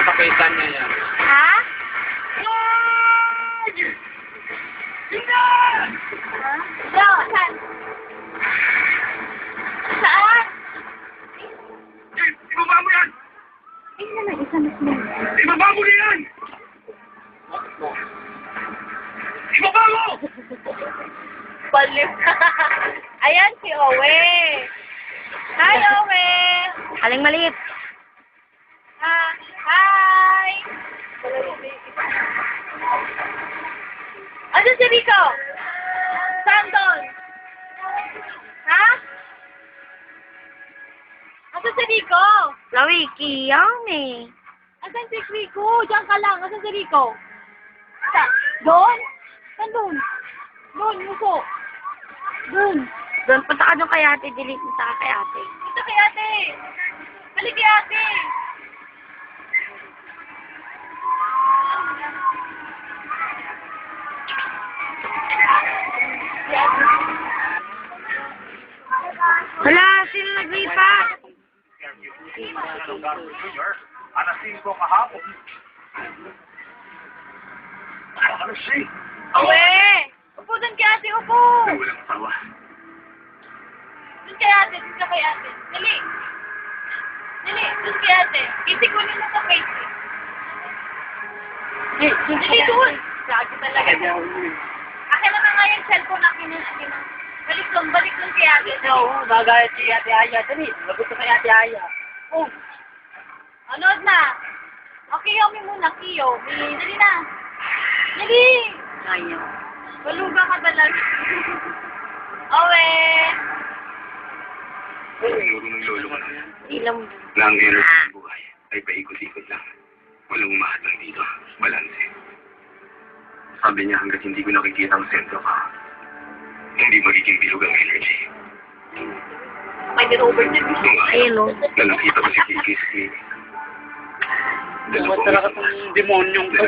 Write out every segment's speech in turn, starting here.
Papakita niya yan. Ha? Tingnan! Ha? Bro, saan? Saan? Ibaba mo yan! Ay, naman, isa mas mo. Ibaba mo na yan! Ibaba mo! Balik. Ayan si Owe. Hi, Owe. Aling maliit. Hi. Ano si Rico? Saan doon? Ha? Ano si Rico? Lawiki, yummy. Asan si Rico? Diyan ka lang. Asan si Rico? Doon? Saan doon? Doon, muso. Doon. Doon, punta ka doon kay ate. Delete mo sa kay ate. Punta kay ate. Balik kay ate. Wala, sino naglipat? Alas 5 kahapon. Ano siya? Awe! Upo doon kay ate, upo! Walang asawa. Doon kay ate, doon ka kay ate. Dali! Dali, doon kay ate. Kasi kunin mo sa face. Dali doon! Lagi talaga. Akin na nga yung cellphone akin na. Balik doon kay ate. Oo, nagayat si Ate Aya. Dali, lagot ka kay Ate Aya. Oh! Anood na! Okay, Yomi muna, Kiyomi. Dali na! Dali! Ayaw. Baluga ka talaga. Awe! Tinuro ng lolo ko na Ilam. na ang energy ng buhay ay paikot-ikot lang. Walang umahatang dito. Balanse. Sabi niya hanggat hindi ko nakikita ang sentro ko, hindi magiging bilog ang energy. May din-overtime. Nung Ayun, no? na nakita ko si Kiki si... Huwag talaga itong demonyong to.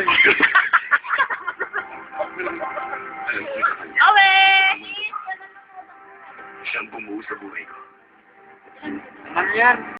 Alam ko sa kanya, Awe! siyang bumuo sa buhay ko. Naman yan.